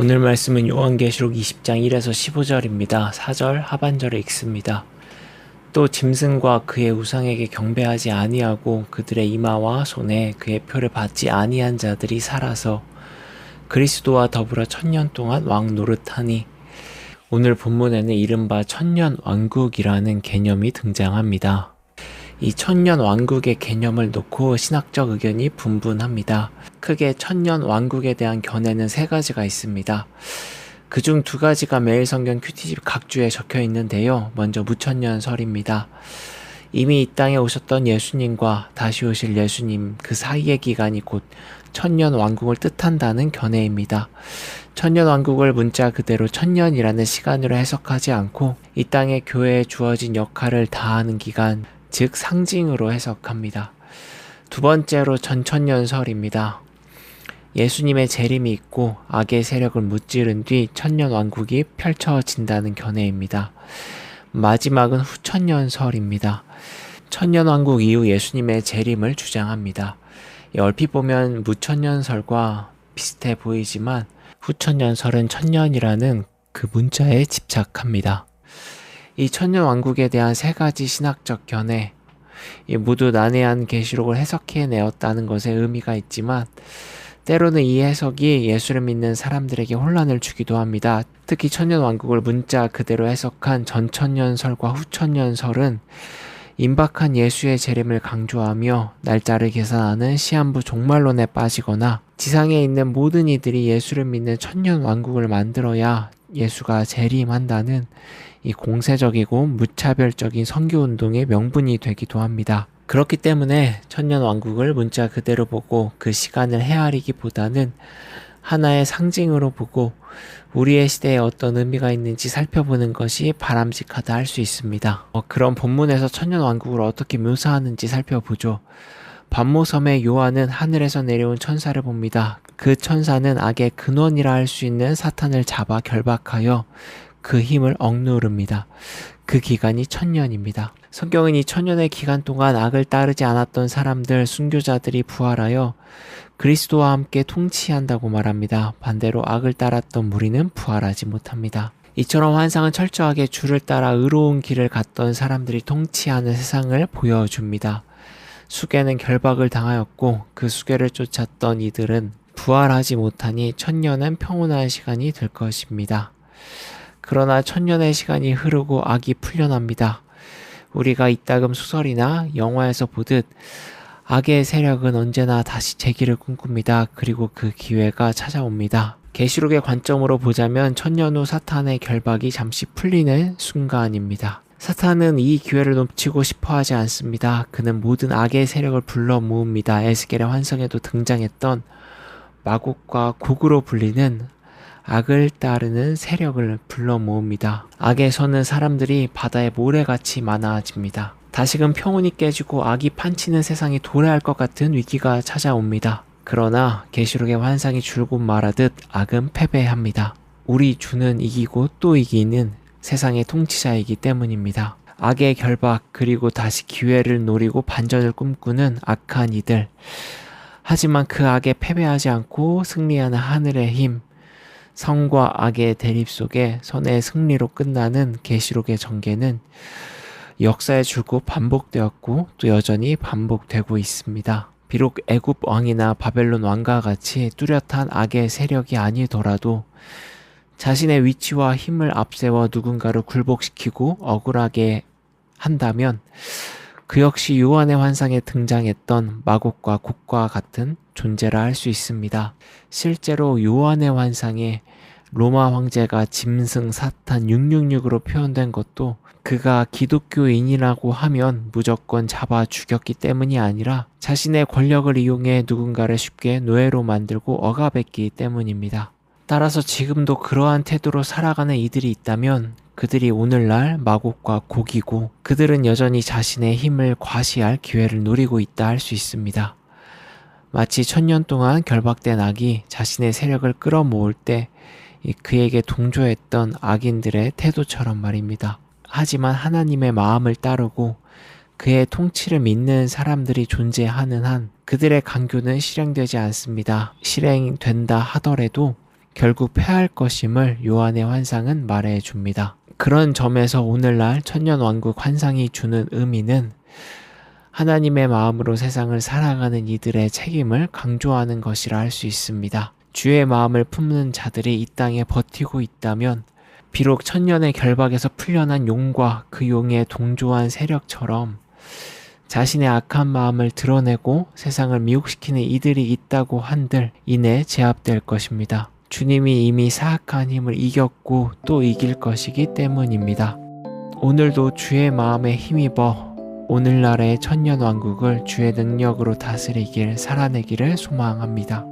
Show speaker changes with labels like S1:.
S1: 오늘 말씀은 요한계시록 20장 1에서 15절입니다. 4절 하반절에 읽습니다. 또 짐승과 그의 우상에게 경배하지 아니하고 그들의 이마와 손에 그의 표를 받지 아니한 자들이 살아서 그리스도와 더불어 1000년 동안 왕 노릇하니. 오늘 본문에는 이른바 천년왕국이라는 개념이 등장합니다. 이 천년왕국의 개념을 놓고 신학적 의견이 분분합니다. 크게 천년왕국에 대한 견해는 3가지가 있습니다. 그중 2가지가 매일 성경 큐티집 각주에 적혀 있는데요. 먼저 무천년설입니다. 이미 이 땅에 오셨던 예수님과 다시 오실 예수님 그 사이의 기간이 곧 천년왕국을 뜻한다는 견해입니다. 천년왕국을 문자 그대로 천년이라는 시간으로 해석하지 않고 이 땅에 교회에 주어진 역할을 다하는 기간, 즉 상징으로 해석합니다. 2번째로 전천년설입니다. 예수님의 재림이 있고 악의 세력을 무찌른 뒤 천년왕국이 펼쳐진다는 견해입니다. 마지막은 후천년설입니다. 천년왕국 이후 예수님의 재림을 주장합니다. 얼핏 보면 무천년설과 비슷해 보이지만 후천년설은 천년이라는 그 문자에 집착합니다. 이 천년왕국에 대한 3가지 신학적 견해, 모두 난해한 계시록을 해석해내었다는 것에 의미가 있지만 때로는 이 해석이 예수를 믿는 사람들에게 혼란을 주기도 합니다. 특히 천년왕국을 문자 그대로 해석한 전천년설과 후천년설은 임박한 예수의 재림을 강조하며 날짜를 계산하는 시한부 종말론에 빠지거나 지상에 있는 모든 이들이 예수를 믿는 천년왕국을 만들어야 예수가 재림한다는 이 공세적이고 무차별적인 선교운동의 명분이 되기도 합니다. 그렇기 때문에 천년왕국을 문자 그대로 보고 그 시간을 헤아리기보다는 하나의 상징으로 보고 우리의 시대에 어떤 의미가 있는지 살펴보는 것이 바람직하다 할 수 있습니다. 그럼 본문에서 천년왕국을 어떻게 묘사하는지 살펴보죠. 반모섬의 요한은 하늘에서 내려온 천사를 봅니다. 그 천사는 악의 근원이라 할 수 있는 사탄을 잡아 결박하여 그 힘을 억누릅니다. 그 기간이 1000년입니다. 성경은 이 1000년의 기간 동안 악을 따르지 않았던 사람들, 순교자들이 부활하여 그리스도와 함께 통치한다고 말합니다. 반대로 악을 따랐던 무리는 부활하지 못합니다. 이처럼 환상은 철저하게 주를 따라 의로운 길을 갔던 사람들이 통치하는 세상을 보여줍니다. 수계는 결박을 당하였고 그 수계를 쫓았던 이들은 부활하지 못하니 1000년은 평온한 시간이 될 것입니다. 그러나 1000년의 시간이 흐르고 악이 풀려납니다. 우리가 이따금 소설이나 영화에서 보듯 악의 세력은 언제나 다시 재기를 꿈꿉니다. 그리고 그 기회가 찾아옵니다. 계시록의 관점으로 보자면 1000년 후 사탄의 결박이 잠시 풀리는 순간입니다. 사탄은 이 기회를 놓치고 싶어 하지 않습니다. 그는 모든 악의 세력을 불러 모읍니다. 에스겔의 환상에도 등장했던 마곡과 곡으로 불리는 악을 따르는 세력을 불러 모읍니다. 악에 서는 사람들이 바다의 모래같이 많아집니다. 다시금 평온이 깨지고 악이 판치는 세상이 도래할 것 같은 위기가 찾아옵니다. 그러나 계시록의 환상이 줄곧 말하듯 악은 패배합니다. 우리 주는 이기고 또 이기는 세상의 통치자이기 때문입니다. 악의 결박 그리고 다시 기회를 노리고 반전을 꿈꾸는 악한 이들. 하지만 그 악에 패배하지 않고 승리하는 하늘의 힘, 선과 악의 대립 속에 선의 승리로 끝나는 계시록의 전개는 역사의 줄곧 반복되었고 또 여전히 반복되고 있습니다. 비록 애굽 왕이나 바벨론 왕과 같이 뚜렷한 악의 세력이 아니더라도 자신의 위치와 힘을 앞세워 누군가를 굴복시키고 억울하게 한다면 그 역시 요한의 환상에 등장했던 마곡과 곡과 같은 존재라 할 수 있습니다. 실제로 요한의 환상에 로마 황제가 짐승 사탄 666으로 표현된 것도 그가 기독교인이라고 하면 무조건 잡아 죽였기 때문이 아니라 자신의 권력을 이용해 누군가를 쉽게 노예로 만들고 억압했기 때문입니다. 따라서 지금도 그러한 태도로 살아가는 이들이 있다면 그들이 오늘날 마곡과 곡이고 그들은 여전히 자신의 힘을 과시할 기회를 노리고 있다 할 수 있습니다. 마치 1000년 동안 결박된 악이 자신의 세력을 끌어모을 때 그에게 동조했던 악인들의 태도처럼 말입니다. 하지만 하나님의 마음을 따르고 그의 통치를 믿는 사람들이 존재하는 한 그들의 강교는 실행되지 않습니다. 실행된다 하더라도 결국 패할 것임을 요한의 환상은 말해 줍니다. 그런 점에서 오늘날 천년왕국 환상이 주는 의미는 하나님의 마음으로 세상을 살아가는 이들의 책임을 강조하는 것이라 할 수 있습니다. 주의 마음을 품는 자들이 이 땅에 버티고 있다면 비록 천년의 결박에서 풀려난 용과 그 용에 동조한 세력처럼 자신의 악한 마음을 드러내고 세상을 미혹시키는 이들이 있다고 한들 이내 제압될 것입니다. 주님이 이미 사악한 힘을 이겼고 또 이길 것이기 때문입니다. 오늘도 주의 마음에 힘입어 오늘날의 천년왕국을 주의 능력으로 다스리길 살아내기를 소망합니다.